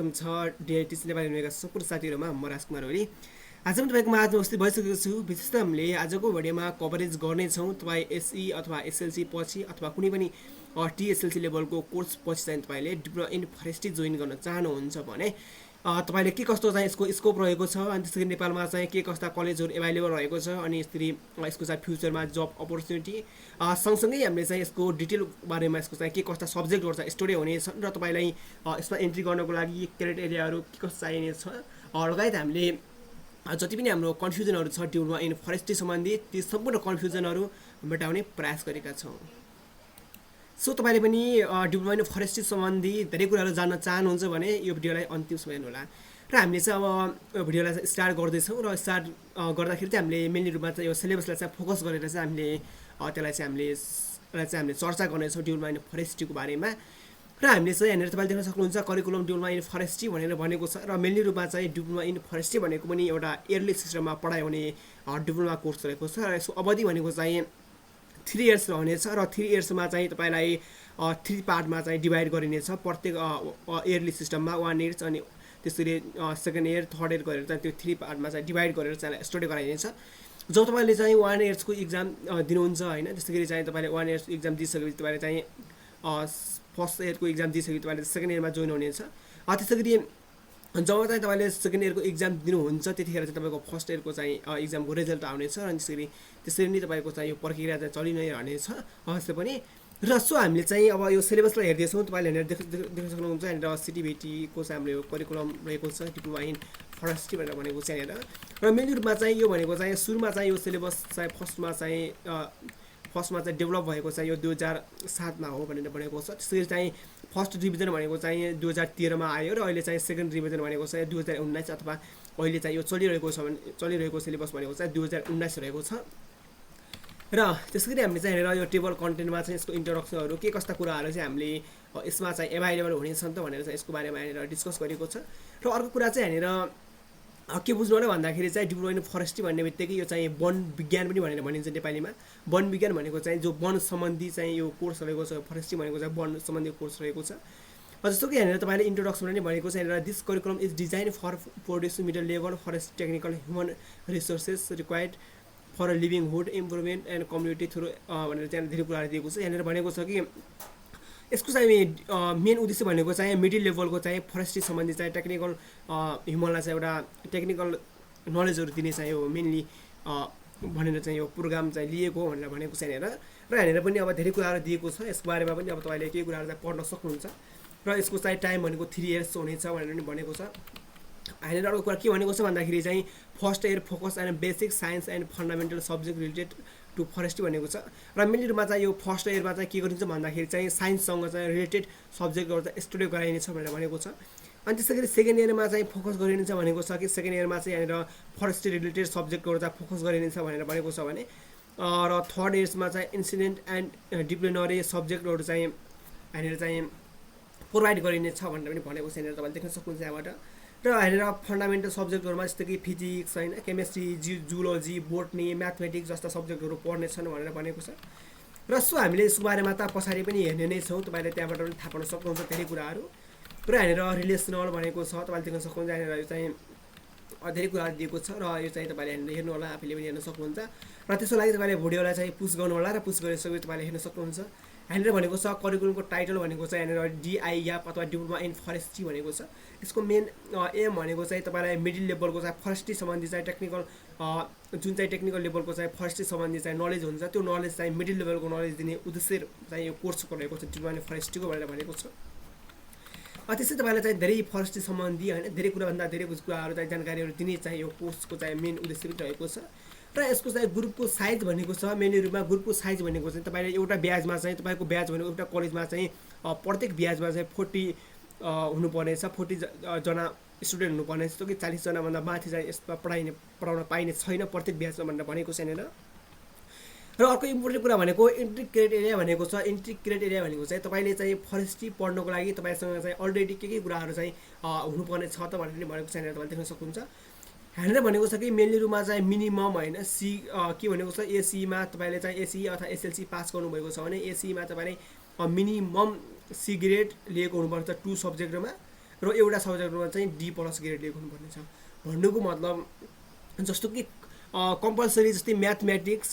स्वागतम छ डिआइटिसी नेपाली हुनेका सम्पूर्ण साथीहरुमा। म राजकुमार ओली। आज म तपाईको माझमा उपस्थित भइसकेको छु। विशेष त हामीले आजको भिडियोमा कभरेज गर्ने छौं तपाई एसई अथवा एसएलसी पछि अथवा कुनै पनि टीएसएलसी लेभलको कोर्स पछि चाहिँ तपाईले डिप्लोमा इन फरेस्ट्री जोइन गर्न चाहनुहुन्छ भने तपाईले के कस्तो चाहिँ यसको स्कोप रहेको छ अनि त्यसै नेपालमा चाहिँ के कस्ता कलेजहरु अवेलेबल रहेको छ अनि यसरी यसको चाहिँ फ्युचरमा जब अपर्च्युनिटी सँगसँगै हामीले चाहिँ यसको डिटेल बारेमा यसको चाहिँ के कस्ता सब्जेक्टहरु चाहिँ स्टडी हुनेछ र तपाईलाई यसमा एन्ट्री गर्नको लागि क्राइटेरियाहरु के कस्तो चाहिने छ लगायत हामीले जति पनि हाम्रो कन्फ्युजनहरु छ डिप्लोमा इन फरेस्ट्री सम्बन्धी ती सम्पूर्ण कन्फ्युजनहरु मेटाउने प्रयास गरेका छौं। सो तपाईले पनि डिप्लोमा इन फरेस्ट्री सम्बन्धी धेरै कुराहरु जान्न चाहनुहुन्छ भने यो भिडियोलाई अन्तिमसम्म हेर्नु होला। र हामीले चाहिँ अब यो भिडियोलाई स्टार्ट गर्दै छौं र स्टार्ट गर्दाखेरि चाहिँ हामीले मेनली रूपमा चाहिँ यो सिलेबसलाई चाहिँ फोकस गरेर चाहिँ हामीले त्यसलाई चाहिँ हामीले चर्चा गर्ने छौं डिप्लोमा इन फरेस्ट्रीको बारेमा। र हामीले चाहिँ यहाँनिर तपाईले देख्न सक्नुहुन्छ करिकुलम डिप्लोमा इन फरेस्ट्री भनेर भनेको छ र मेनली रूपमा चाहिँ डिप्लोमा इन फरेस्ट्री भनेको पनि एउटा इयरली सिस्टममा पढाइ हुने डिप्लोमा कोर्स रहेको छ र यसको अवधि भनेको चाहिँ 3 इयर्स रहनेछ र 3 इयर्समा चाहिँ तपाईलाई 3 पार्टमा चाहिँ डिभाइड गरिनेछ। प्रत्येक इयरली सिस्टममा 1 इयर्स अनि त्यसरी सेकेन्ड इयर थर्ड इयर गरेर चाहिँ त्यो 3 पार्टमा चाहिँ डिभाइड गरेर चाहिँ स्टडी गराइनेछ। जब तपाईले चाहिँ 1 इयर्सको एक्जाम दिनुहुन्छ हैन, त्यसैगरी चाहिँ तपाईले 1 इयर्स एक्जाम दिइसकेपछि तपाईले चाहिँ फर्स्ट इयरको एक्जाम दिइसकेपछि तपाईले सेकेन्ड इयरमा जोइन हुनेछ। त्यसैगरी जब चाहिँ तपाईले सेकेन्ड इयरको एक्जाम दिनुहुन्छ त्यतिखेर चाहिँ तपाईको फर्स्ट इयरको चाहिँ एक्जामको रिजल्ट आउनेछ र त्यसरी नै तपाईको चाहिँ यो प्रक्रिया चाहिँ चलि नै रहनेछ अवश्य पनि। र सो हामीले चाहिँ अब यो सिलेबसलाई हेर्दै छौं। तपाईले हेरेर देख्न सक्नुहुन्छ यहाँनिर सिटीबीटी को चाहिँ हाम्रो करिकुलम रहेको छ डिप्लोमा इन फरेस्ट्री भनेर भनेको छ यहाँनिर। र मेन रूपमा चाहिँ यो भनेको चाहिँ सुरुमा चाहिँ यो सिलेबस चाहिँ फर्स्टमा चाहिँ डेभलप भएको चाहिँ यो 2007 मा हो भनेर भनेको छ। त्यसैले चाहिँ फर्स्ट रिभिजन भनेको चाहिँ 2013 मा आयो र अहिले चाहिँ सेकेन्ड रिभिजन भनेको चाहिँ 2019 अथवा अहिले चाहिँ यो चलिरहेको सिलेबस भनेको चाहिँ 2019 रहेको छ। र त्यसैगरी हामीले चाहिँ हेरेर यो टेबल कन्टेन्टमा चाहिँ यसको इन्ट्रोडक्सनहरु के कस्ता कुराहरु चाहिँ हामीले यसमा चाहिँ अवेलेबल हुनेछन् त भनेर चाहिँ यसको बारेमा हेरेर डिस्कस गरेको छ। र अर्को कुरा चाहिँ हेरेर के बुझ्नु होला भन्दाखेरि चाहिँ डिप्लोमा इन फरेस्ट्री भन्ने बित्तिकै यो चाहिँ वन विज्ञान पनि भनेर भनिन्छ नेपालीमा। वन विज्ञान भनेको चाहिँ जो वन सम्बन्धी चाहिँ यो कोर्स रहेको छ, फरेस्ट्री भनेको चाहिँ वन सम्बन्धी कोर्स रहेको छ। जस्तो कि यहाँनिर तपाईले इन्ट्रोडक्सनमा नै भनेको छ यहाँनिर this curriculum is design for producing middle level forest technical human resources required for a livelihood improvement and community through भनेर चाहिँ धेरै कुराहरु दिएको छ। यहाँनिर भनेको छ कि यसको चाहिँ मेन उद्देश्य भनेको चाहिँ मिडल लेभलको चाहिँ फरेस्ट्री सम्बन्धी चाहिँ टेक्निकल ह्युमनलाई चाहिँ एउटा टेक्निकल नलेजहरु दिने चाहिँ यो मेनली भनेर चाहिँ यो प्रोग्राम चाहिँ लिएको हो भनेर भनेको छ यहाँनिर। र यहाँनिर पनि अब धेरै कुराहरु दिएको छ। यसको बारेमा पनि अब तपाईले केही कुराहरु चाहिँ पढ्न सक्नुहुन्छ। र यसको चाहिँ टाइम भनेको 3 इयर्स हुनेछ भनेर पनि भनेको छ। यहाँनिर अर्को कुरा के भनेको छ भन्दाखेरि चाहिँ first year focus and basic science and fundamental subject related to forestry भनेको छ। र मेनली रूपमा चाहिँ यो फर्स्ट इयरमा चाहिँ के गरिन्छ भन्दाखेरि चाहिँ साइन्ससँग चाहिँ रिलेटेड सब्जेक्टहरु चाहिँ स्टडी गराइनेछ भनेर भनेको छ। अनि त्यसैगरी सेकेन्ड इयरमा चाहिँ फोकस गरिनेछ भनेको छ कि सेकेन्ड इयरमा चाहिँ यहाँनिर फरेस्ट्री रिलेटेड सब्जेक्टहरु चाहिँ फोकस गरिनेछ भनेर भनेको छ भने र थर्ड इयर्समा चाहिँ इन्सिडेन्ट एन्ड डिसिप्लिनरी सब्जेक्टहरु चाहिँ यहाँनिर चाहिँ प्रोभाइड गरिनेछ भनेर पनि भनेको छ। यहाँनिर तपाईले देख्न सक्नुहुन्छ यहाँबाट। र यहाँनिर फन्डामेन्टल सब्जेक्टहरुमा जस्तै कि फिजिक्स हैन, केमिस्ट्री, जुलोजी, बोटनी, म्याथमेटिक्स जस्ता सब्जेक्टहरु पढ्ने छन् भनेर भनेको छ। र सो हामीले यसको बारेमा त पछाडी पनि हेर्ने नै छौं। तपाईले त्यहाँबाट पनि थाहा पाउन सक्नुहुन्छ धेरै कुराहरु। र यहाँनिर रिलेसनल भनेको छ, तपाईले देख्न सक्नुहुन्छ यहाँनिर यो चाहिँ धेरै कुराहरु दिएको छ र यो चाहिँ तपाईले हेर्नु होला, आफैले पनि हेर्न सक्नुहुन्छ। र त्यसको लागि तपाईले भिडियोलाई चाहिँ पुश गर्नु होला र पुश गरिसकेपछि तपाईले हेर्न सक्नुहुन्छ। यहाँनिर भनेको छ करिकुलमको टाइटल भनेको चाहिँ यहाँनिर डिआइएफ अथवा डिप्लोमा इन फरेस्ट्री भनेको छ। यसको मेन एम भनेको चाहिँ तपाईलाई मिडल लेभलको चाहिँ फरेस्ट्री सम्बन्धी चाहिँ टेक्निकल जुन चाहिँ टेक्निकल लेभलको चाहिँ फरेस्ट्री सम्बन्धी चाहिँ नलेज हुन्छ त्यो नलेज चाहिँ मिडल लेभलको नलेज दिने उद्देश्य चाहिँ यो कोर्सको रहेको छ डिप्लोमा इन फरेस्ट्रीको भनेर भनेको छ। त्यसै तपाईलाई चाहिँ धेरै फरेस्ट्री सम्बन्धी हैन धेरै कुराभन्दा धेरै कुराहरु चाहिँ जानकारीहरु दिने चाहिँ यो कोर्सको चाहिँ मेन उद्देश्य पनि रहेको छ। र यसको चाहिँ ग्रुपको साइज भनेको छ मेन रूपमा ग्रुपको साइज भनेको चाहिँ तपाईले एउटा ब्याचमा चाहिँ तपाईको ब्याच भनेको एउटा कलेजमा चाहिँ प्रत्येक ब्याचमा चाहिँ 40 हुनुपर्ने छ, 40 जना स्टुडेन्ट हुनुपर्ने छ कि 40 जना भन्दा माथि चाहिँ यसमा पढाउन पाइने छैन प्रत्येक ब्याचमा भनेर भनेको छ यहाँनिर। र अर्को इम्पोर्टेन्ट कुरा भनेको एन्ट्री क्राइटेरिया भनेको छ। एन्ट्री क्राइटेरिया भनेको चाहिँ तपाईले चाहिँ फरेस्ट्री पढ्नको लागि तपाईसँग चाहिँ अलरेडी के कुराहरु चाहिँ हुनुपर्ने छ त भनेर भनेको छ यहाँनिर तपाईले देख्न सक्नुहुन्छ। यहाँनिर भनेको छ कि मेनली रूपमा चाहिँ मिनिमम हैन सी के भनेको छ एसी मा तपाईले चाहिँ एसी अथवा एसएलसी पास गर्नुभएको छ भने एसी मा तपाईले मिनिमम सी ग्रेड लिएको हुनुपर्छ 2 सब्जेक्टमा। र एउटा सब्जेक्टमा चाहिँ डी प्लस ग्रेड लिएको हुनुपर्ने छ। भन्नुको मतलब जस्तो कि कम्पलसरी जस्तै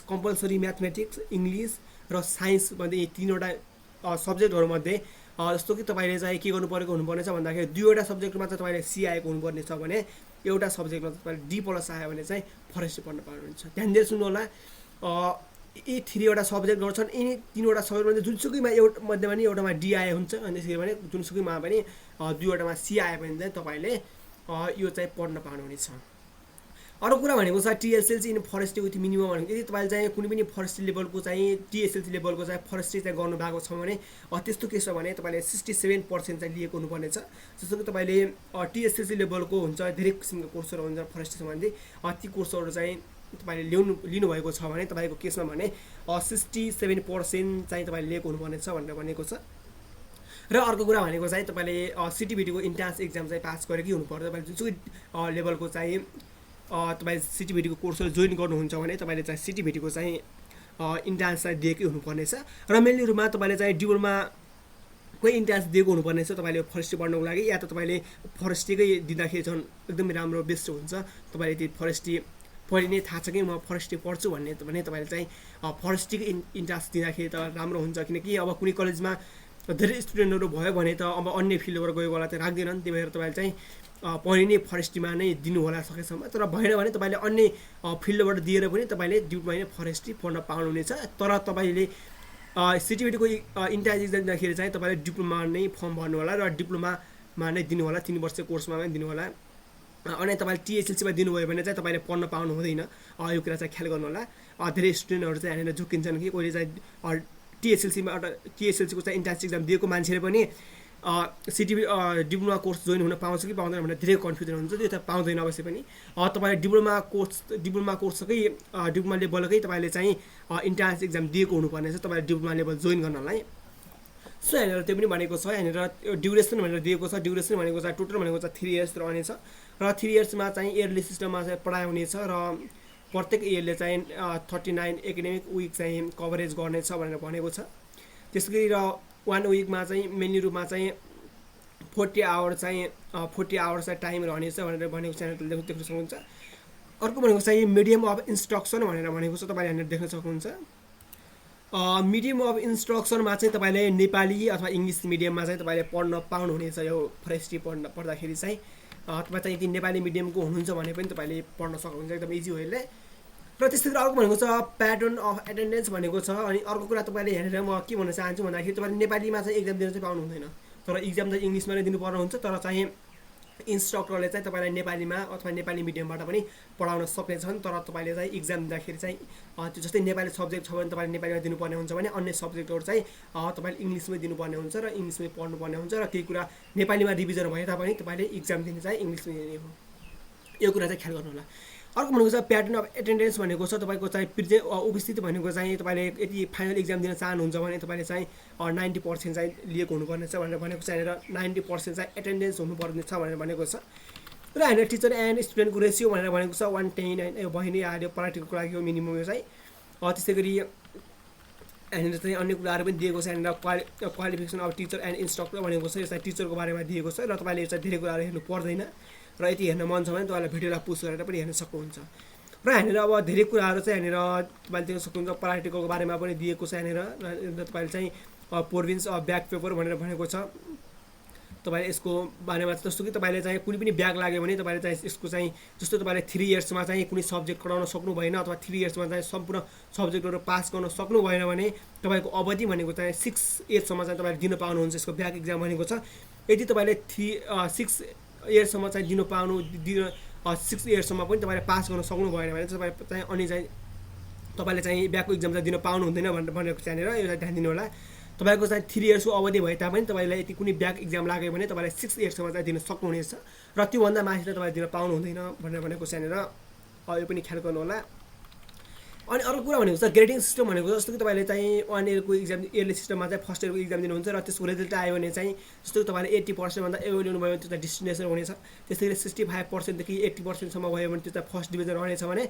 कम्पलसरी म्याथमेटिक्स, इङ्ग्लिस र साइन्स भन्ने यी तीनवटा सब्जेक्टहरूमध्ये जस्तो कि तपाईँले चाहिँ के गर्नु परेको हुनुपर्ने छ भन्दाखेरि 2वटा सब्जेक्टमा चाहिँ तपाईँले सी आएको हुनुपर्ने छ भने एउटा सब्जेक्टमा तपाईँले डी प्लस आयो भने चाहिँ फरेस्ट्री पढ्न पाउनुहुन्छ। ध्यान दिएर सुन्नु होला, यी 3वटा सब्जेक्ट गर्छन्, यिनी 3वटा सब्जेक्टमा जुनसुकैमा मध्येमा नि एउटामा डी आए हुन्छ अनि त्यसरी भने जुनसुकैमा पनि 2वटामा सी आयो भने चाहिँ तपाईँले यो चाहिँ पढ्न पाउनुहुनेछ। अरू कुरा भनेको छ TSLC in forestry with minimum भनेको यदि तपाईँले चाहिँ कुनै पनि फरेस्ट्री लेभलको चाहिँ टिएसएलसी लेभलको चाहिँ फरेस्ट्री चाहिँ गर्नुभएको छ भने त्यस्तो केस छ भने तपाईँले 67% चाहिँ लिएको हुनुपर्ने छ। जस्तो कि तपाईँले टिएसएलसी लेभलको हुन्छ धेरै किसिमको कोर्सहरू हुन्छ फरेस्ट्री सम्बन्धी, ती कोर्सहरू चाहिँ तपाईँले लिनुभएको छ भने तपाईँको केसमा भने 67% चाहिँ तपाईँले लिएको हुनुपर्ने छ भनेर भनेको छ। र अर्को कुरा भनेको चाहिँ तपाईँले सिटिभिटीको इन्ट्रान्स एक्जाम चाहिँ पास गरेकै हुनुपर्छ। तपाईँले जुनसुकै लेभलको चाहिँ तपाईँ सिटिभिटीको कोर्सहरू जोइन गर्नुहुन्छ भने तपाईँले चाहिँ सिटिभिटीको चाहिँ इन्ट्रान्स चाहिँ दिएकै हुनुपर्नेछ। र मेनली रूपमा तपाईँले चाहिँ डिप्लोमाकै इन्ट्रान्स दिएको हुनुपर्नेछ तपाईँले फरेस्ट्री पढ्नको लागि, या त तपाईँले फरेस्ट्रीकै दिँदाखेरि झन् एकदमै राम्रो बेस्ट हुन्छ। तपाईँले त्यो फरेस्ट्री पढि नै थाहा छ कि म फरेस्ट्री पढ्छु भने तपाईँले चाहिँ फरेस्ट्रीको इन्ट्रान्स दिँदाखेरि त राम्रो हुन्छ। किनकि अब कुनै कलेजमा धेरै स्टुडेन्टहरू भयो भने त अब अन्य फिल्डबाट गएको बेला चाहिँ राख्दैनन्, त्यही भएर तपाईँले चाहिँ पढि नै फरेस्ट्रीमा नै दिनु होला सकेसम्म। तर भएन भने तपाईँले अन्य फिल्डबाट दिएर पनि तपाईँले डिप्लोमा नै फरेस्ट्री पढ्न पाउनुहुनेछ। तर तपाईँले सिटिभिटीको इन्ट्रान्स इक्जाम दिँदाखेरि चाहिँ तपाईँले डिप्लोमा नै फर्म भर्नु होला र डिप्लोमामा नै दिनु होला, 3 वर्ष कोर्समा नै दिनु होला। अनि तपाईँले टिएसएलसीमा दिनुभयो भने चाहिँ तपाईँले पढ्न पाउनु हुँदैन, यो कुरा चाहिँ ख्याल गर्नु होला। धेरै स्टुडेन्टहरू चाहिँ यहाँनिर झुक्किन्छन् कि कोहीले चाहिँ टिएसएलसीको चाहिँ इन्ट्रान्स इक्जाम दिएको मान्छेले पनि डिप्लोमा कोर्स जोइन हुन पाउँछ कि पाउँदैन भनेर धेरै कन्फ्युजन हुन्छ। त्यो त पाउँदैन अवश्य पनि। तपाईँले डिप्लोमा कोर्सकै डिप्लोमा लेभलकै तपाईँले चाहिँ इन्ट्रान्स इक्जाम दिएको हुनुपर्ने छ तपाईँले डिप्लोमा लेभल जोइन गर्नलाई। सो यहाँनिर त्यो पनि भनेको छ, यहाँनिर ड्युरेसन भनेर दिएको छ। ड्युरेसन भनेको चाहिँ टोटल भनेको चाहिँ 3 इयर्स रहनेछ र 3 इयर्समा चाहिँ इयरली सिस्टममा चाहिँ पढाइ हुनेछ र प्रत्येक इयरले चाहिँ 39 एकाडेमिक विक चाहिँ कभरेज गर्नेछ भनेर भनेको छ। त्यसै गरी र 1 विकमा चाहिँ मेनली रूपमा चाहिँ 40 आवर्स चाहिँ टाइम रहनेछ भनेर भनेको छ, यहाँनिर देख्न सक्नुहुन्छ। अर्को भनेको चाहिँ मिडियम अफ इन्स्ट्रक्सन भनेर भनेको छ, तपाईँले यहाँनिर देख्न सक्नुहुन्छ। मिडियम अफ इन्स्ट्रक्सनमा चाहिँ तपाईँले नेपाली अथवा इङ्ग्लिस मिडियममा चाहिँ तपाईँले पढ्न पाउनुहुनेछ। यो फरेस्ट्री पढ्दाखेरि चाहिँ तपाईँ चाहिँ यदि नेपाली मिडियमको हुनुहुन्छ भने पनि तपाईँले पढ्न सक्नुहुन्छ, एकदम इजी वेले। र त्यस्तै अर्को भनेको छ प्याटर्न अफ एटेन्डेन्स भनेको छ। अनि अर्को कुरा तपाईँले हेरेर म के भन्न चाहन्छु भन्दाखेरि तपाईँले नेपालीमा चाहिँ एक्जाम दिन चाहिँ पाउनु हुँदैन, तर एक्जाम चाहिँ इङ्ग्लिसमा नै दिनुपर्ने हुन्छ। तर चाहिँ इन्स्ट्रक्टरले चाहिँ तपाईँलाई नेपालीमा अथवा नेपाली मिडियमबाट पनि पढाउन सक्नेछन्। तर तपाईँले चाहिँ एक्जाम दिँदाखेरि चाहिँ त्यो जस्तै नेपाली सब्जेक्ट छ भने तपाईँले नेपालीमा दिनुपर्ने हुन्छ भने अन्य सब्जेक्टहरू चाहिँ तपाईँले इङ्ग्लिसमै दिनुपर्ने हुन्छ र इङ्ग्लिसमै पढ्नुपर्ने हुन्छ। र केही कुरा नेपालीमा रिभिजन भए तापनि तपाईँले एक्जाम दिने चाहिँ इङ्ग्लिसमै दिने हो, यो कुरा चाहिँ ख्याल गर्नु होला। अर्को भनेको छ प्याटर्न अफ एटेन्डेन्स भनेको छ तपाईँको चाहिँ उपस्थिति भनेको चाहिँ तपाईँले यदि फाइनल एक्जाम दिन चाहनुहुन्छ भने तपाईँले चाहिँ 90% चाहिँ लिएको हुनुपर्ने छ भनेर भनेको छ। यहाँनिर 90% चाहिँ एटेन्डेन्स हुनुपर्ने छ भनेर भनेको छ। र यहाँनिर टिचर एन्ड स्टुडेन्टको रेसियो भनेर भनेको छ 1:10 होइन, यो भयो नि आयो प्राक्टिकलको लागि हो मिनिमम यो चाहिँ। त्यसै गरी यहाँनिर चाहिँ अन्य कुराहरू पनि दिएको छ। यहाँनिर qualification of teacher and instructor भनेको छ, यो चाहिँ टिचरको बारेमा दिएको छ। र तपाईँले यो चाहिँ धेरै कुराहरू हेर्नु पर्दैन र यति हेर्न मन छ भने तपाईँलाई भिडियोलाई पुस गरेर पनि हेर्न सक्नुहुन्छ। र यहाँनिर अब धेरै कुराहरू चाहिँ यहाँनिर तपाईँले देख्न सक्नुहुन्छ, प्राक्टिकलको बारेमा पनि दिएको छ यहाँनिर। र तपाईँले चाहिँ प्रोभिन्स अफ ब्याक पेपर भनेर भनेको छ, तपाईँले यसको बारेमा जस्तो कि तपाईँले चाहिँ कुनै पनि ब्याक लाग्यो भने तपाईँले चाहिँ यसको चाहिँ जस्तो तपाईँले 3 इयर्समा चाहिँ कुनै सब्जेक्ट पढाउन सक्नु भएन अथवा 3 इयर्समा चाहिँ सम्पूर्ण सब्जेक्टहरू पास गर्न सक्नु भएन भने तपाईँको अवधि भनेको चाहिँ 6 इयर्ससम्म चाहिँ तपाईँले दिन पाउनुहुन्छ। यसको ब्याक इक्जाम भनेको छ यदि तपाईँले 6 इयर्ससम्म चाहिँ 6 इयर्ससम्म पनि तपाईँले पास गर्न सक्नु भएन भने तपाईँ चाहिँ अनि चाहिँ तपाईँले चाहिँ ब्याकको इक्जाम चाहिँ दिन पाउनु हुँदैन भनेर भनेको चाहिँ यहाँनिर, यो चाहिँ ध्यान दिनु होला। तपाईँको चाहिँ 3 इयर्सको अवधि भए तापनि तपाईँलाई यति कुनै ब्याक इक्जाम लाग्यो भने तपाईँले 6 इयर्ससम्म चाहिँ दिन सक्नुहुनेछ र त्योभन्दा माथि चाहिँ तपाईँले दिन पाउनु हुँदैन भनेर भनेको चाहिँ यहाँनिर, यो पनि ख्याल गर्नु होला। अनि अर्को कुरा भनेको छ ग्रेडिङ सिस्टम भनेको जस्तो कि तपाईँले चाहिँ 1 इयरको इक्जाम इयरली सिस्टममा चाहिँ फर्स्ट इयरको इक्जाम दिनुहुन्छ र त्यसको रिजल्ट आयो भने चाहिँ जस्तो कि तपाईँले 80% भन्दा एभो ल्याउनुभयो भने त्यो चाहिँ डिस्टिनेसन हुनेछ। त्यसै गरी 65% देखि 80% भयो भने त्यो चाहिँ फर्स्ट डिभिजन रहनेछ भने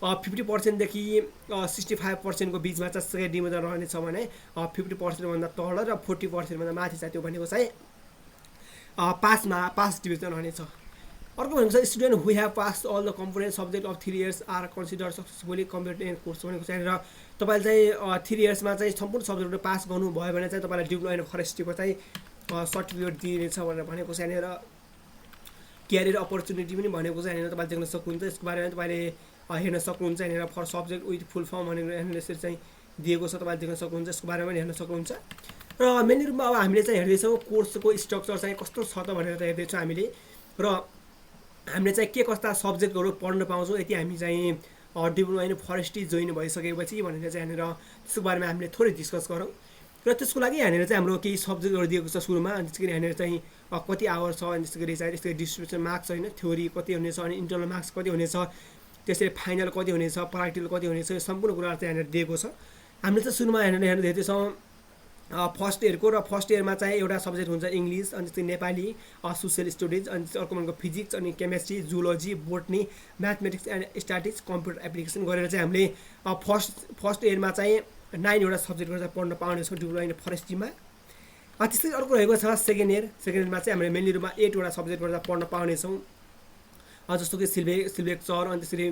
50% देखि 65% को बिचमा चाहिँ सेकेन्ड डिभिजन रहनेछ भने 50% भन्दा तल र 40% भन्दा माथि चाहिँ त्यो भनेको चाहिँ पास डिभिजन रहनेछ। अर्को भनेको छ student who have pass all the component subject of 3 years are consider successfully completed course भनेको चाहिँ र तपाईँले चाहिँ 3 yearsमा चाहिँ सम्पूर्ण सब्जेक्टहरू पास गर्नुभयो भने चाहिँ तपाईँलाई डिप्लोमा इन फरेस्ट्रीको चाहिँ सर्टिफिकेट दिइनेछ भनेर भनेको छ। यहाँनिर क्यारियर अपर्च्युनिटी पनि भनेको छ। यहाँनिर तपाईँले देख्न सक्नुहुन्छ। यसको बारेमा तपाईँले हेर्न सक्नुहुन्छ। यहाँनिर for subject with full form भनेर यहाँनिर यसरी चाहिँ दिएको छ, तपाईँले देख्न सक्नुहुन्छ। यसको बारेमा पनि हेर्न सक्नुहुन्छ। र मेन रूपमा अब हामीले चाहिँ हेर्दैछौँ कोर्सको स्ट्रक्चर चाहिँ कस्तो छ त भनेर चाहिँ हेर्दैछौँ हामीले। र हामीले चाहिँ के कस्ता सब्जेक्टहरू पढ्न पाउँछौँ यति हामी चाहिँ डिप्लोमा इन फरेस्ट्री जोइन भइसकेपछि भनेर चाहिँ यहाँनिर त्यसको बारेमा हामीले थोरै डिस्कस गरौँ। र त्यसको लागि यहाँनिर चाहिँ हाम्रो केही सब्जेक्टहरू दिएको छ सुरुमा। अनि त्यसै गरी यहाँनिर चाहिँ कति आवर छ, अनि त्यसै गरी चाहिँ त्यस्तै डिस्ट्रिब्युसन मार्क्स होइन, थ्योरी कति हुनेछ, अनि इन्टरनल मार्क्स कति हुनेछ, त्यसरी फाइनल कति हुनेछ, प्र्याक्टिकल कति हुनेछ, यो सम्पूर्ण कुराहरू चाहिँ यहाँनिर दिएको छ। हामीले चाहिँ सुरुमा यहाँनिर हेर्दैछौँ फर्स्ट इयरको। र फर्स्ट इयरमा चाहिँ एउटा सब्जेक्ट हुन्छ इङ्ग्लिस, अनि त्यस्तै नेपाली, सोसियल स्टडिज, अनि अर्को भनेको फिजिक्स, अनि chemistry, zoology, botany, mathematics and statics, computer application गरेर चाहिँ हामीले फर्स्ट इयरमा चाहिँ 9वटा सब्जेक्टहरू चाहिँ पढ्न पाउनेछौँ डिप्लोमा इन फरेस्ट्रीमा। त्यस्तै अर्को रहेको छ सेकेन्ड इयरमा चाहिँ हामीले मेनली रूपमा 8वटा सब्जेक्टहरू चाहिँ पढ्न पाउनेछौँ, जस्तो कि सिल्भेक्चर, अनि त्यसरी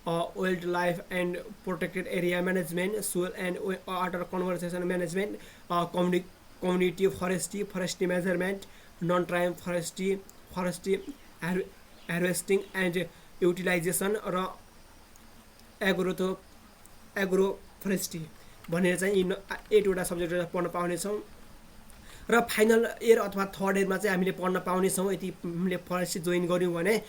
wild life and protected area management, soil and water conservation management, community forestry measurement, non ट्राइम फरेस्ट्री हार्वेस्टिङ एन्ड युटिलाइजेसन र एग्रो फरेस्ट्री भनेर चाहिँ यी 8वटा सब्जेक्टहरू पढ्न पाउनेछौँ। र फाइनल इयर अथवा थर्ड इयरमा चाहिँ हामीले पढ्न पाउनेछौँ यति हामीले फरेस्ट्री जोइन गऱ्यौँ भने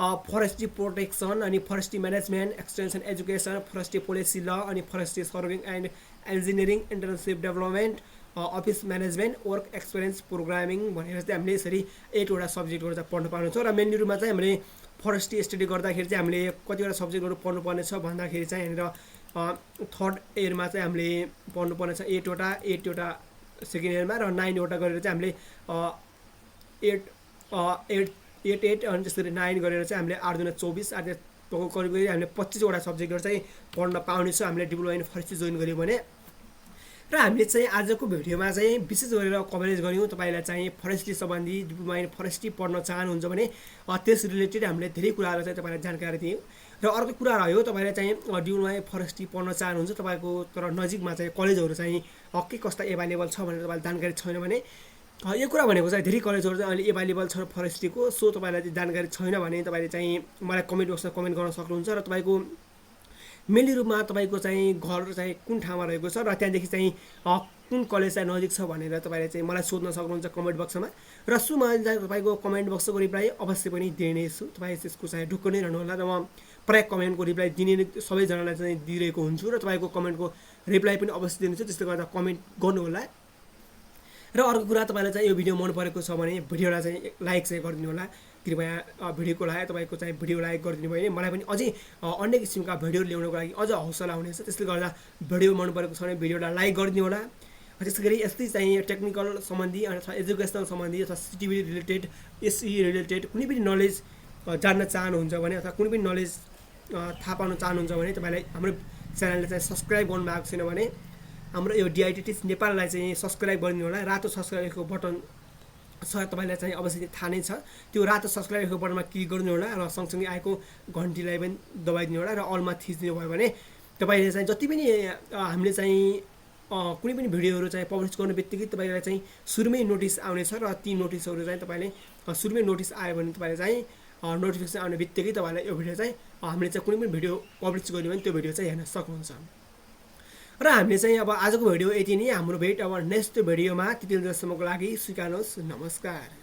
फरेस्ट्री प्रोटेक्सन, अनि forestry management, extension education, forestry policy ल, अनि forestry serving and engineering, internship development, office management, work experience programming भनेर चाहिँ हामीले यसरी 8वटा सब्जेक्टहरू चाहिँ पढ्न पाउनेछौँ। र मेनली रूपमा चाहिँ हामीले फरेस्ट्री स्टडी गर्दाखेरि चाहिँ हामीले कतिवटा सब्जेक्टहरू पढ्नुपर्ने छ भन्दाखेरि चाहिँ यहाँनिर थर्ड इयरमा चाहिँ हामीले पढ्नुपर्ने छ 8वटा सेकेन्ड इयरमा, र 9वटा गरेर चाहिँ हामीले 8 अनि त्यसरी 9 गरेर चाहिँ हामीले 8 दुना 24 करिब हामीले 25वटा सब्जेक्टहरू चाहिँ पढ्न पाउनेछौँ हामीले डिप्लोमा इन फरेस्ट्री जोइन गऱ्यौँ भने। र हामीले चाहिँ आजको भिडियोमा चाहिँ विशेष गरेर कभरेज गऱ्यौँ तपाईँलाई चाहिँ फरेस्ट्री सम्बन्धी डिप्लोमा इन फरेस्ट्री पढ्न चाहनुहुन्छ भने त्यस रिलेटेड हामीले धेरै कुराहरू चाहिँ तपाईँलाई जानकारी दियौँ। र अर्को कुरा रह्यो तपाईँले चाहिँ डिप्लोमा इन फरेस्ट्री पढ्न चाहनुहुन्छ, तपाईँको तर नजिकमा चाहिँ कलेजहरू चाहिँ के कस्ता एभाइलेबल छ भनेर तपाईँलाई जानकारी छैन भने यो कुरा भनेको चाहिँ धेरै कलेजहरू चाहिँ अहिले एभाइलेबल छ फरेस्ट्रीको। सो तपाईँलाई चाहिँ जानकारी छैन भने तपाईँले चाहिँ मलाई कमेन्ट बक्समा कमेन्ट गर्न सक्नुहुन्छ। र तपाईँको मेनली रूपमा तपाईँको चाहिँ घर चाहिँ कुन ठाउँमा रहेको छ र त्यहाँदेखि चाहिँ कुन कलेज चाहिँ नजिक छ भनेर तपाईँले चाहिँ मलाई सोध्न सक्नुहुन्छ कमेन्ट बक्समा। र म चाहिँ तपाईँको कमेन्ट बक्सको रिप्लाई अवश्य पनि दिने छु। तपाईँ त्यसको चाहिँ ढुक्क नै रहनु होला। र म प्रायः कमेन्टको रिप्लाई दिने सबैजनालाई चाहिँ दिइरहेको हुन्छु, र तपाईँको कमेन्टको रिप्लाई पनि अवश्य दिन्छु। त्यसले गर्दा कमेन्ट गर्नुहोला। र अर्को कुरा तपाईँलाई चाहिँ यो भिडियो मन परेको छ भने भिडियोलाई चाहिँ लाइक चाहिँ गरिदिनु होला। कृपया भिडियोको लागि तपाईँको चाहिँ भिडियो लाइक गरिदिनु भयो भने मलाई पनि अझै अन्य किसिमका भिडियोहरू ल्याउनको लागि अझ हौसला हुनेछ। त्यसले गर्दा भिडियो मन परेको छ भने भिडियोलाई लाइक गरिदिनु होला। त्यसै गरी यस्तै चाहिँ टेक्निकल सम्बन्धी अथवा एजुकेसनल सम्बन्धी अथवा सिटिभी रिलेटेड, एसई रिलेटेड कुनै पनि नलेज जान्न चाहनुहुन्छ भने अथवा कुनै पनि नलेज थाहा पाउन चाहनुहुन्छ भने तपाईँलाई हाम्रो च्यानललाई चाहिँ सब्सक्राइब गर्नु भएको छैन भने हाम्रो यो डिआइटिटिस नेपाललाई चाहिँ सब्सक्राइब गरिदिनु होला। रातो सब्सक्राइबको बटन छ, तपाईँलाई चाहिँ अवश्य थाहा नै छ। त्यो रातो सब्सक्राइबको बटनमा क्लिक गर्नु होला र सँगसँगै आएको घन्टीलाई पनि दबाइदिनु होला र अलमा थिच्दिनु भयो भने तपाईँले चाहिँ जति पनि हामीले चाहिँ कुनै पनि भिडियोहरू चाहिँ पब्लिस गर्ने बित्तिकै तपाईँलाई चाहिँ सुरुमै नोटिस आउनेछ। र ती नोटिसहरू चाहिँ तपाईँले सुरुमै नोटिस आयो भने तपाईँले चाहिँ नोटिफिकेसन आउने बित्तिकै तपाईँलाई यो भिडियो चाहिँ हामीले चाहिँ कुनै पनि भिडियो पब्लिस गर्यो भने त्यो भिडियो चाहिँ हेर्न सक्नुहुन्छ। र हामीले चाहिँ अब आजको भिडियो यति नै। हाम्रो भेट अब नेक्स्ट भिडियोमा, त्यति बेलासम्मको लागि स्वीकार्नुहोस्। नमस्कार।